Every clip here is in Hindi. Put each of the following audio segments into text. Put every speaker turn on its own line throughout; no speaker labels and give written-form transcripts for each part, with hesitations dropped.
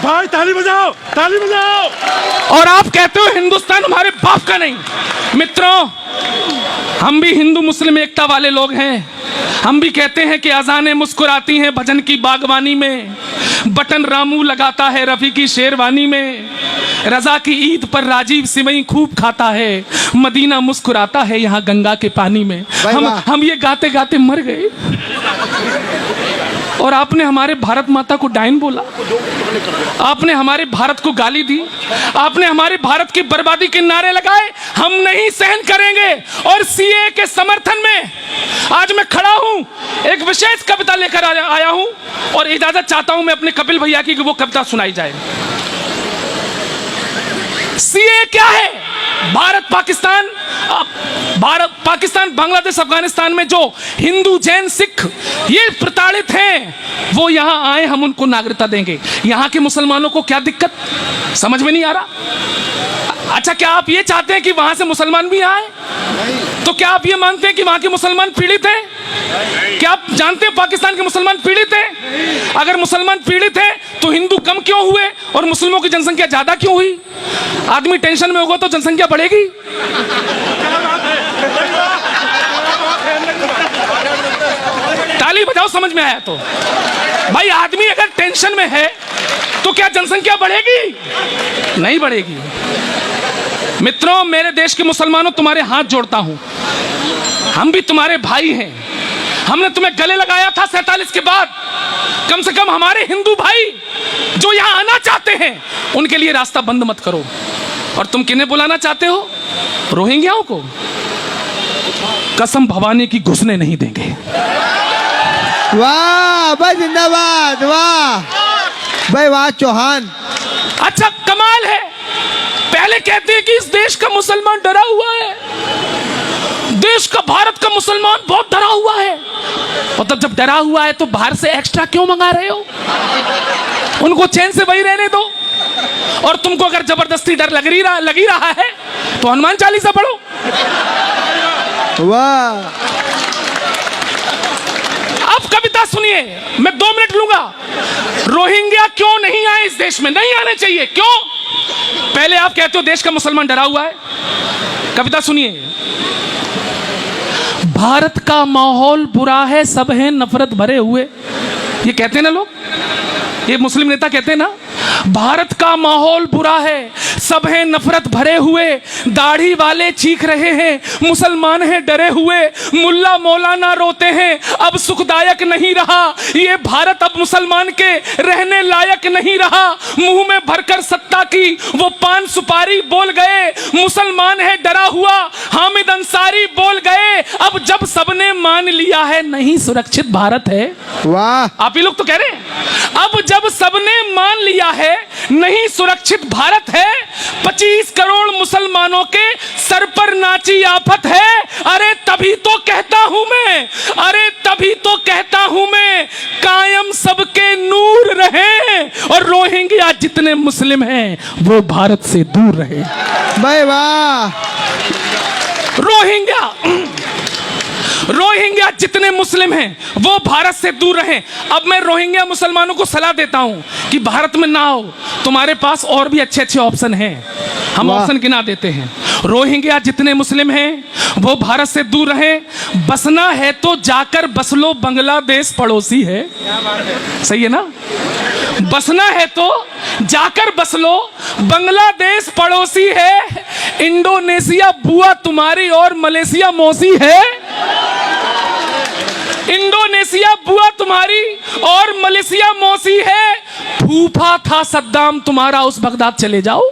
भाई ताली बजाओ, ताली बजाओ।
और आप कहते हो हिंदुस्तान हमारे बाप का नहीं। मित्रों, हम भी हिंदू मुस्लिम एकता वाले लोग हैं। हम भी कहते हैं कि अजानें मुस्कुराती हैं भजन की बागवानी में, बटन रामू लगाता है रफी की शेरवानी में, रजा की ईद पर राजीव सिवई खूब खाता है, मदीना मुस्कुराता है यहाँ गंगा के पानी में। हम ये गाते गाते मर गए और आपने हमारे भारत माता को डायन बोला, आपने हमारे भारत को गाली दी, आपने हमारे भारत की बर्बादी के नारे लगाए। हम नहीं सहन करेंगे। और सीए के समर्थन में आज मैं खड़ा हूं, एक विशेष कविता लेकर आया हूं और इजाजत चाहता हूं मैं अपने कपिल भैया की कि वो कविता सुनाई जाए। सीए क्या है? भारत पाकिस्तान बांग्लादेश अफगानिस्तान में जो हिंदू जैन सिख ये प्रताड़ित हैं, वो यहां आए, हम उनको नागरिकता देंगे। यहां के मुसलमानों को क्या दिक्कत समझ में नहीं आ रहा? अच्छा, क्या आप ये चाहते हैं कि वहां से मुसलमान भी आए? तो क्या आप ये मानते हैं कि वहां के मुसलमान पीड़ित हैं? क्या आप जानते हैं पाकिस्तान के मुसलमान पीड़ित हैं? अगर मुसलमान पीड़ित हैं तो हिंदू कम क्यों हुए और मुस्लिमों की जनसंख्या ज्यादा क्यों हुई? आदमी टेंशन में होगा तो जनसंख्या बढ़ेगी। ताली बजाओ, समझ में आया तो। भाई, आदमी अगर टेंशन में है तो क्या जनसंख्या बढ़ेगी? नहीं बढ़ेगी। मित्रों, मेरे देश के मुसलमानों, तुम्हारे हाथ जोड़ता हूं, हम भी तुम्हारे भाई हैं। हमने तुम्हें गले लगाया था 47 के बाद। कम से कम हमारे हिंदू भाई जो यहां आना चाहते हैं उनके लिए रास्ता बंद मत करो। और तुम किन्हें बुलाना चाहते हो? रोहिंग्याओं को? कसम भवानी की घुसने नहीं देंगे।
वाह भाई, जिंदाबाद, वाह भाई, वाह चौहान।
अच्छा, कमाल है। पहले कहते हैं कि इस देश का मुसलमान डरा हुआ है, देश का भारत का मुसलमान बहुत डरा हुआ है। मतलब जब डरा हुआ है तो बाहर से एक्स्ट्रा क्यों मंगा रहे हो? उनको चैन से वही रहने दो। और तुमको अगर जबरदस्ती डर लगी रहा है तो हनुमान चालीसा पढ़ो।
वाह।
अब कविता सुनिए, मैं 2 मिनट लूंगा। रोहिंग्या क्यों नहीं आए इस देश में? नहीं आने चाहिए। क्यों? पहले आप कहते हो देश का मुसलमान डरा हुआ है। कविता सुनिए। भारत का माहौल बुरा है, सब हैं नफरत भरे हुए। ये कहते हैं ना लोग, ये मुस्लिम नेता कहते हैं ना, भारत का माहौल बुरा है, सब हैं नफरत भरे हुए, दाढ़ी वाले चीख रहे हैं, मुसलमान हैं डरे हुए, मुल्ला मौलाना रोते हैं, अब सुखदायक नहीं रहा ये भारत, अब मुसलमान के रहने लायक नहीं रहा। मुंह में भरकर सत्ता की वो पान सुपारी बोल गए, मुसलमान है डरा हुआ, हामिद अंसारी बोल गए, अब जब सबने मान लिया है नहीं सुरक्षित भारत है।
वाह।
आप ही लोग तो कह रहे हैं, अब जब सबने मान लिया है नहीं सुरक्षित भारत है, 25 करोड़ मुसलमानों के सर पर नाची आफत है। अरे तभी तो कहता हूं मैं, अरे तभी तो कहता हूं मैं, कायम सबके नूर रहे और रोहिंग्या जितने मुस्लिम हैं वो भारत से दूर रहे।
भाई वाह।
रोहिंग्या जितने मुस्लिम हैं वो भारत से दूर रहें। अब मैं रोहिंग्या मुसलमानों को सलाह देता हूं कि भारत में ना आओ, तुम्हारे पास और भी अच्छे अच्छे ऑप्शन हैं, हम ऑप्शन गिना देते हैं। रोहिंग्या जितने मुस्लिम हैं वो भारत से दूर रहें। बसना है तो जाकर बस लो, बांग्लादेश पड़ोसी है। सही है ना? बसना है तो जाकर बस लो, बांग्लादेश पड़ोसी है। इंडोनेशिया बुआ तुम्हारी और मलेशिया मौसी है। इंडोनेशिया बुआ तुम्हारी और मलेशिया मौसी है। फूफा था सद्दाम तुम्हारा, उस बगदाद चले जाओ।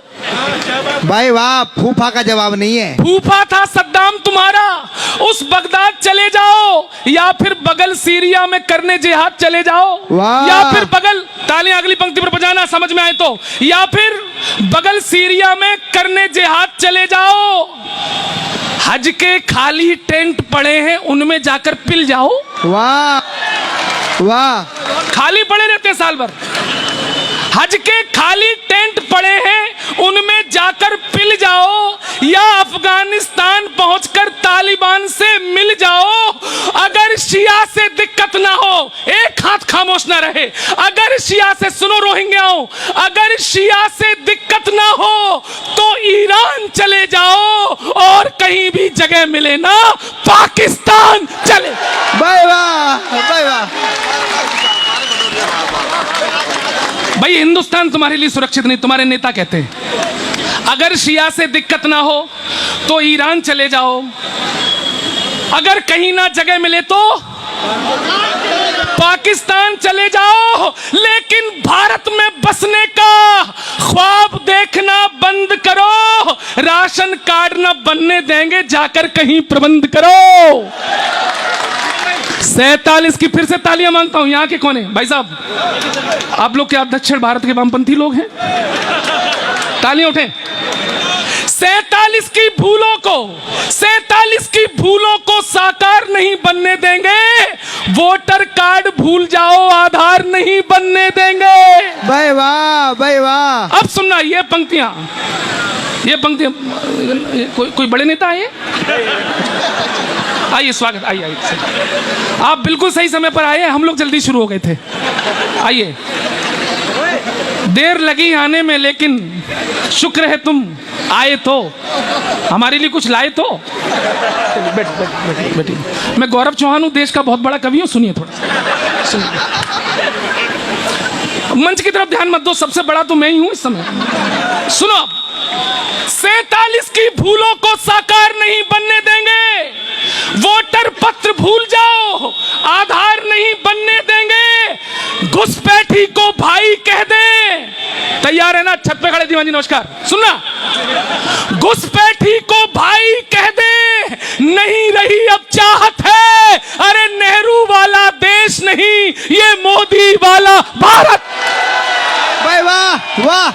भाई वाह, फूफा का जवाब नहीं है।
फूफा था सद्दाम तुम्हारा, उस बगदाद चले जाओ, या फिर बगल सीरिया में करने जिहाद चले जाओ, या फिर बगल, तालियां अगली पंक्ति पर बजाना समझ में आए तो, या फिर बगल सीरिया में करने जिहाद चले जाओ। हज के खाली टेंट पड़े हैं उनमें जाकर पिल जाओ।
वाह वाह।
खाली पड़े रहते साल भर, हज के खाली टेंट पड़े हैं, उनमें जाकर पिल जाओ या अफगानिस्तान पहुंचकर तालिबान से मिल जाओ। अगर शिया से दिक्कत ना हो, एक हाथ खामोश ना रहे, अगर शिया से, सुनो रोहिंग्याओं, अगर शिया से दिक्कत ना हो तो ईरान चले जाओ, और कहीं भी जगह मिले ना पाकिस्तान चले।
भाई वाह, भाई वाह।
भाई हिंदुस्तान तुम्हारे लिए सुरक्षित नहीं, तुम्हारे नेता कहते हैं अगर शिया से दिक्कत ना हो तो ईरान चले जाओ, अगर कहीं ना जगह मिले तो पाकिस्तान चले जाओ। लेकिन भारत में बसने का ख्वाब देखना बंद करो, राशन कार्ड ना बनने देंगे, जाकर कहीं प्रबंध करो। 47 की फिर से तालियां मांगता हूं। यहां के कौन है भाई साहब? आप लोग क्या दक्षिण भारत के वामपंथी लोग हैं? तालियां उठें। 47 की भूलों को, 47 की भूलों को साकार नहीं बनने देंगे। वोटर कार्ड भूल जाओ, आधार नहीं बनने देंगे।
भाई वाह, भाई वाह।
अब सुनना ये पंक्तियां, कोई बड़े नेता आए? आइए, स्वागत, आइए। आप बिल्कुल सही समय पर आए, हम लोग जल्दी शुरू हो गए थे। आइए, देर लगी आने में, लेकिन शुक्र है तुम आए तो, हमारे लिए कुछ लाए तो। बैठिए। मैं गौरव चौहान हूं, देश का बहुत बड़ा कवि हूं, सुनिए थोड़ा, सुनिए। मंच की तरफ ध्यान मत दो, सबसे बड़ा तो मैं ही हूं इस समय। सुनो, 47 की भूलों को साकार नहीं बनने देंगे। वोटर पत्र भूल जाओ, आधार नहीं बनने देंगे। घुसपैठी को भाई कह दे। तैयार है ना? छत पे खड़े दीवान जी, नमस्कार। सुनना, घुसपैठी को भाई कह दे, नहीं रही अब चाहत है। अरे नेहरू वाला देश नहीं, ये मोदी वाला भारत।
भाई वाह, वाह।